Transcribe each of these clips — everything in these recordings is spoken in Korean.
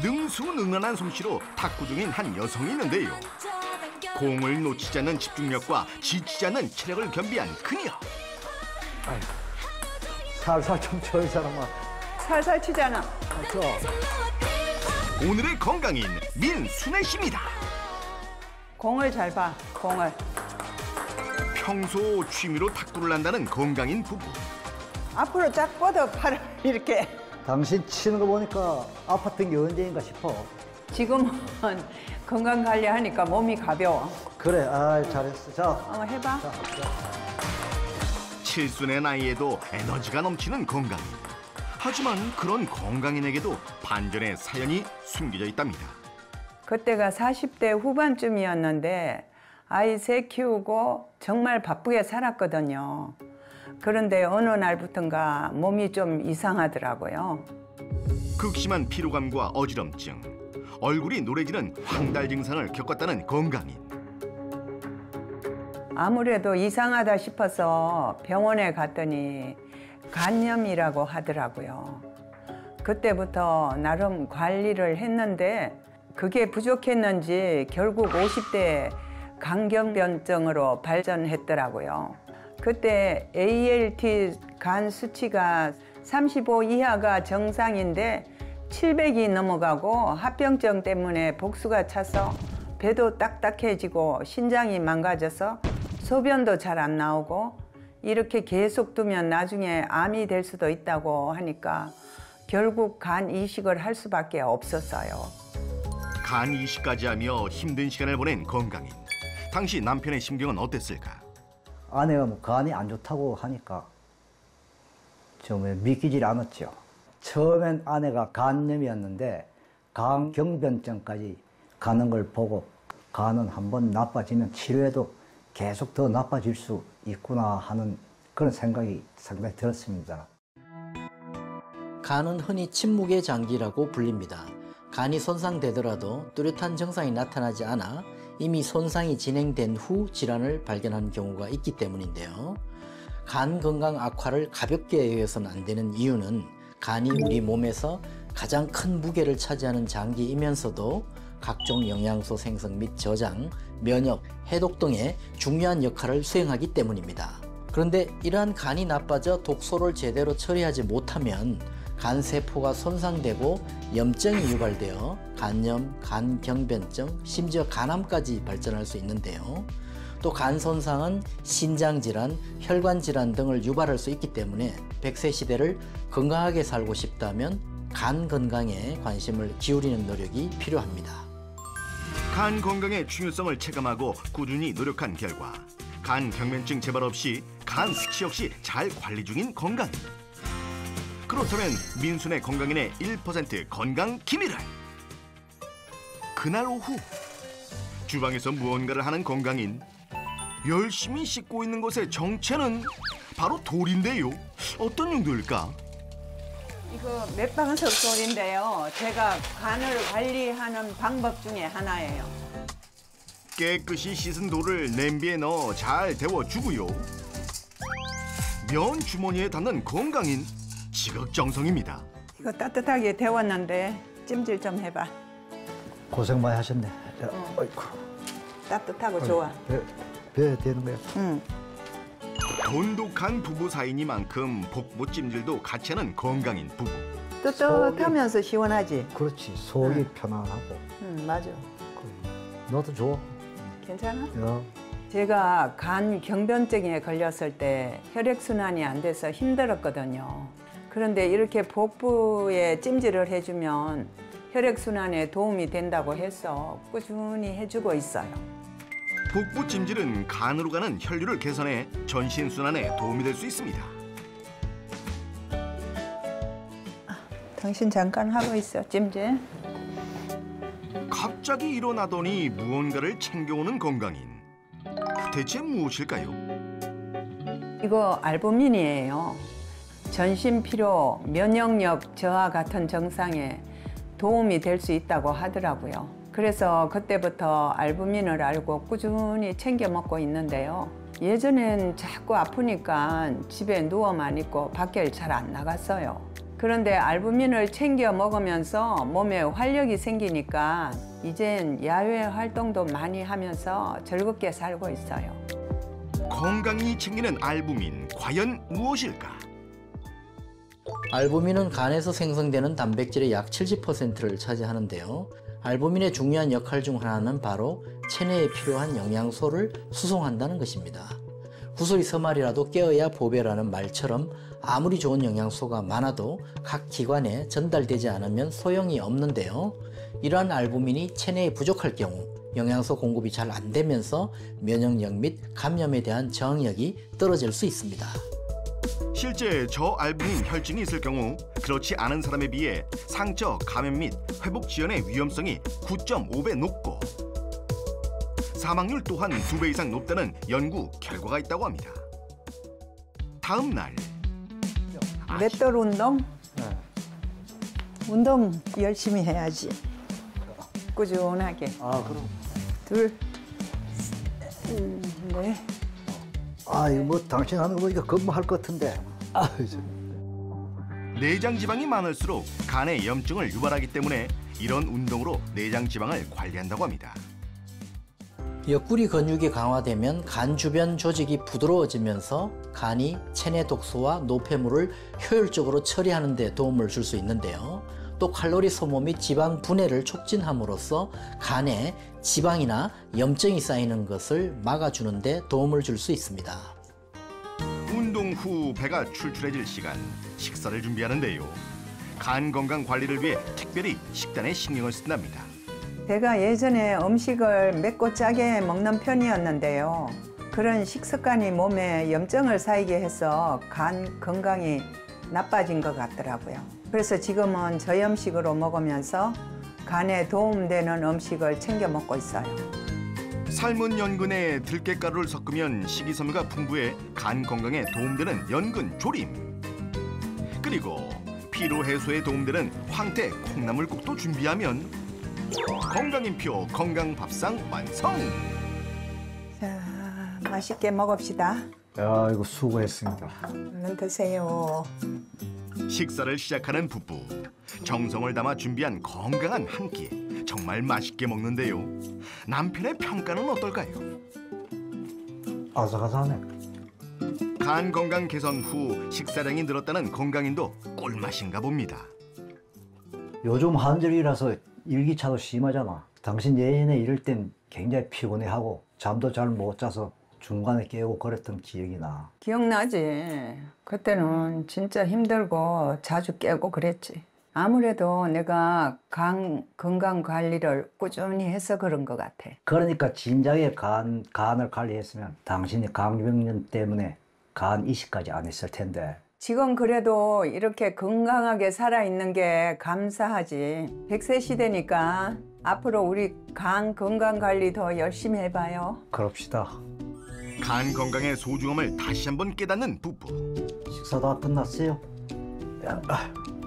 능수능란한 솜씨로 탁구 중인 한 여성이 있는데요. 공을 놓치지 않는 집중력과 지치지 않는 체력을 겸비한 그녀. 아이고, 살살 좀 쳐, 이 사람아. 살살 치잖아. 쳐. 오늘의 건강인 민순애 씨입니다. 공을 잘 봐, 공을. 평소 취미로 탁구를 한다는 건강인 부부. 앞으로 쫙 뻗어, 팔을 이렇게. 당신 치는 거 보니까 아팠던 게 언제인가 싶어. 지금은 건강 관리하니까 몸이 가벼워. 그래, 잘했어. 자, 한번 해봐. 자. 칠순의 나이에도 에너지가 넘치는 건강인. 하지만 그런 건강인에게도 반전의 사연이 숨겨져 있답니다. 그때가 40대 후반쯤이었는데 아이 셋 키우고 정말 바쁘게 살았거든요. 그런데 어느 날부턴가 몸이 좀 이상하더라고요. 극심한 피로감과 어지럼증, 얼굴이 노래지는 황달 증상을 겪었다는 건강인. 아무래도 이상하다 싶어서 병원에 갔더니 간염이라고 하더라고요. 그때부터 나름 관리를 했는데 그게 부족했는지 결국 50대 간경변증으로 발전했더라고요. 그때 ALT 간 수치가 35 이하가 정상인데 700이 넘어가고 합병증 때문에 복수가 차서 배도 딱딱해지고 신장이 망가져서 소변도 잘 안 나오고 이렇게 계속 두면 나중에 암이 될 수도 있다고 하니까 결국 간 이식을 할 수밖에 없었어요. 간 이식까지 하며 힘든 시간을 보낸 건강인. 당시 남편의 심경은 어땠을까? 아내가 뭐 간이 안 좋다고 하니까 좀 믿기질 않았죠. 처음엔 아내가 간염이었는데 간경변증까지 가는 걸 보고 간은 한번 나빠지면 치료해도 계속 더 나빠질 수 있구나 하는 그런 생각이 상당히 들었습니다. 간은 흔히 침묵의 장기라고 불립니다. 간이 손상되더라도 뚜렷한 증상이 나타나지 않아 이미 손상이 진행된 후 질환을 발견하는 경우가 있기 때문인데요. 간 건강 악화를 가볍게 여겨서는 안 되는 이유는 간이 우리 몸에서 가장 큰 무게를 차지하는 장기이면서도 각종 영양소 생성 및 저장, 면역, 해독 등의 중요한 역할을 수행하기 때문입니다. 그런데 이러한 간이 나빠져 독소를 제대로 처리하지 못하면 간세포가 손상되고 염증이 유발되어 간염, 간경변증, 심지어 간암까지 발전할 수 있는데요. 또 간 손상은 신장질환, 혈관질환 등을 유발할 수 있기 때문에 100세 시대를 건강하게 살고 싶다면 간 건강에 관심을 기울이는 노력이 필요합니다. 간 건강의 중요성을 체감하고 꾸준히 노력한 결과 간 경변증 재발 없이 간 수치 역시 잘 관리 중인 건강인. 그렇다면 민순의 건강인의 1% 건강 기밀은? 그날 오후 주방에서 무언가를 하는 건강인. 열심히 씻고 있는 것의 정체는 바로 돌인데요. 어떤 용도일까? 이거 맥방석 돌인데요. 제가 간을 관리하는 방법 중에 하나예요. 깨끗이 씻은 돌을 냄비에 넣어 잘 데워주고요. 면 주머니에 담는 건강인. 지극정성입니다. 이거 따뜻하게 데웠는데 찜질 좀 해봐. 고생 많이 하셨네. 아이고. 따뜻하고 좋아. 배 되는 거야. 응. 돈독한 부부 사이니만큼 복부 찜질도 같이 하는 건강인 부부. 뜨뜻하면서 시원하지? 그렇지. 속이 편안하고. 응, 맞아. 너도 좋아. 괜찮아? 야. 제가 간 경변증에 걸렸을 때 혈액순환이 안 돼서 힘들었거든요. 그런데 이렇게 복부에 찜질을 해주면 혈액순환에 도움이 된다고 해서 꾸준히 해주고 있어요. 복부 찜질은 간으로 가는 혈류를 개선해 전신순환에 도움이 될 수 있습니다. 당신 잠깐 하고 있어, 찜질. 갑자기 일어나더니 무언가를 챙겨오는 건강인. 대체 무엇일까요? 이거 알부민이에요. 전신 피로, 면역력 저하 같은 증상에 도움이 될 수 있다고 하더라고요. 그래서 그때부터 알부민을 알고 꾸준히 챙겨 먹고 있는데요. 예전엔 자꾸 아프니까 집에 누워만 있고 밖에 잘 안 나갔어요. 그런데 알부민을 챙겨 먹으면서 몸에 활력이 생기니까 이젠 야외 활동도 많이 하면서 즐겁게 살고 있어요. 건강이 챙기는 알부민, 과연 무엇일까? 알부민은 간에서 생성되는 단백질의 약 70%를 차지하는데요. 알부민의 중요한 역할 중 하나는 바로 체내에 필요한 영양소를 수송한다는 것입니다. 구슬이 서말이라도 깨어야 보배라는 말처럼 아무리 좋은 영양소가 많아도 각 기관에 전달되지 않으면 소용이 없는데요. 이러한 알부민이 체내에 부족할 경우 영양소 공급이 잘 안 되면서 면역력 및 감염에 대한 저항력이 떨어질 수 있습니다. 실제 저알부민 혈증이 있을 경우 그렇지 않은 사람에 비해 상처, 감염 및 회복 지연의 위험성이 9.5배 높고 사망률 또한 2배 이상 높다는 연구 결과가 있다고 합니다. 다음 날 맷돌 운동? 네. 운동 열심히 해야지. 꾸준하게. 아, 그럼. 둘, 넷. 아, 이거 뭐 당신 하는 거 보니까 근무할 것 같은데. 아, 내장 지방이 많을수록 간에 염증을 유발하기 때문에 이런 운동으로 내장 지방을 관리한다고 합니다. 옆구리 근육이 강화되면 간 주변 조직이 부드러워지면서 간이 체내 독소와 노폐물을 효율적으로 처리하는 데 도움을 줄 수 있는데요. 또 칼로리 소모 및 지방 분해를 촉진함으로써 간에 지방이나 염증이 쌓이는 것을 막아주는 데 도움을 줄 수 있습니다. 운동 후 배가 출출해질 시간, 식사를 준비하는데요. 간 건강 관리를 위해 특별히 식단에 신경을 쓴답니다. 제가 예전에 음식을 맵고 짜게 먹는 편이었는데요. 그런 식습관이 몸에 염증을 쌓이게 해서 간 건강이 나빠진 것 같더라고요. 그래서 지금은 저염식으로 먹으면서 간에 도움되는 음식을 챙겨 먹고 있어요. 삶은 연근에 들깨가루를 섞으면 식이섬유가 풍부해 간 건강에 도움되는 연근 조림. 그리고 피로 해소에 도움되는 황태 콩나물국도 준비하면 건강인표 건강밥상 완성! 자, 맛있게 먹읍시다. 야, 이거 수고했습니다. 얼른 드세요. 식사를 시작하는 부부. 정성을 담아 준비한 건강한 한 끼. 정말 맛있게 먹는데요. 남편의 평가는 어떨까요? 아삭아삭하네. 간 건강 개선 후 식사량이 늘었다는 건강인도 꿀맛인가 봅니다. 요즘 한절이라서 일기차도 심하잖아. 당신 예전에 이럴 땐 굉장히 피곤해하고 잠도 잘 못 자서 중간에 깨고 그랬던 기억이 나. 기억나지? 그때는 진짜 힘들고 자주 깨고 그랬지. 아무래도 내가 간 건강 관리를 꾸준히 해서 그런 것 같아. 그러니까 진작에 간을 관리했으면 당신이 강병년 때문에 간 이식까지 안 했을 텐데. 지금 그래도 이렇게 건강하게 살아있는 게 감사하지. 100세 시대니까 앞으로 우리 간 건강 관리 더 열심히 해봐요. 그럽시다. 간 건강의 소중함을 다시 한번 깨닫는 부부. 식사 다 끝났어요?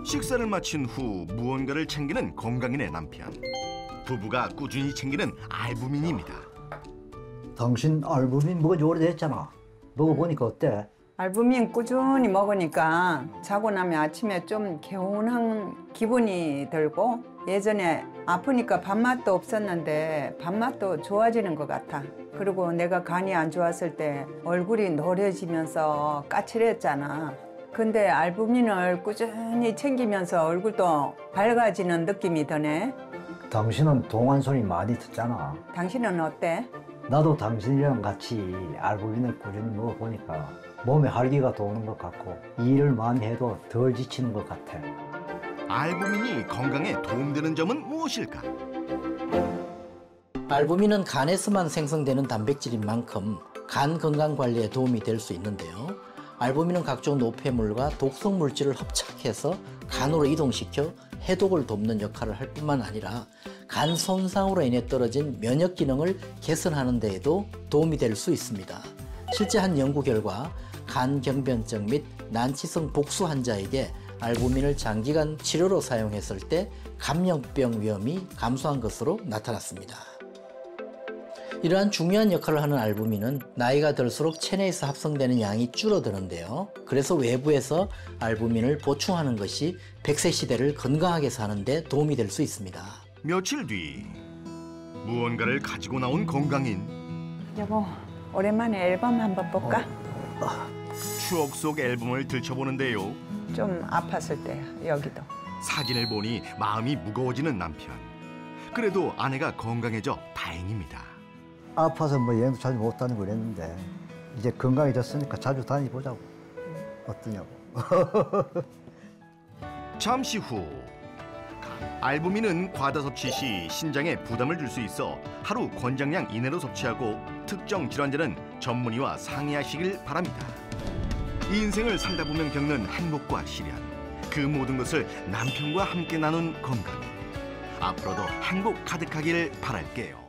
식사를 마친 후 무언가를 챙기는 건강인의 남편. 부부가 꾸준히 챙기는 알부민입니다. 당신 알부민 먹은 지 오래됐잖아. 먹어보니까 어때? 알부민 꾸준히 먹으니까 자고 나면 아침에 좀 개운한 기분이 들고 예전에 아프니까 밥맛도 없었는데 밥맛도 좋아지는 것 같아. 그리고 내가 간이 안 좋았을 때 얼굴이 노래지면서 까칠했잖아. 근데 알부민을 꾸준히 챙기면서 얼굴도 밝아지는 느낌이 드네. 당신은 동안손이 많이 듣잖아. 당신은 어때? 나도 당신이랑 같이 알부민을 꾸준히 먹어보니까 몸에 활기가 도는 것 같고 일을 많이 해도 덜 지치는 것 같아. 알부민이 건강에 도움되는 점은 무엇일까? 알부민은 간에서만 생성되는 단백질인 만큼 간 건강 관리에 도움이 될 수 있는데요. 알부민은 각종 노폐물과 독성 물질을 흡착해서 간으로 이동시켜 해독을 돕는 역할을 할 뿐만 아니라 간 손상으로 인해 떨어진 면역 기능을 개선하는 데에도 도움이 될 수 있습니다. 실제 한 연구 결과 간 경변증 및 난치성 복수 환자에게 알부민을 장기간 치료로 사용했을 때 감염병 위험이 감소한 것으로 나타났습니다. 이러한 중요한 역할을 하는 알부민은 나이가 들수록 체내에서 합성되는 양이 줄어드는데요. 그래서 외부에서 알부민을 보충하는 것이 100세 시대를 건강하게 사는 데 도움이 될 수 있습니다. 며칠 뒤 무언가를 가지고 나온 건강인. 여보, 오랜만에 앨범 한번 볼까? 추억 속 앨범을 들춰보는데요. 좀 아팠을 때 여기도. 사진을 보니 마음이 무거워지는 남편. 그래도 아내가 건강해져 다행입니다. 아파서 뭐 여행도 자주 못 다니고 그랬는데 이제 건강해졌으니까 자주 다니보자고. 어떠냐고. 잠시 후 알부민은 과다 섭취 시 신장에 부담을 줄 수 있어 하루 권장량 이내로 섭취하고 특정 질환자는 전문의와 상의하시길 바랍니다. 인생을 살다 보면 겪는 행복과 시련, 그 모든 것을 남편과 함께 나눈 건강. 앞으로도 행복 가득하길 바랄게요.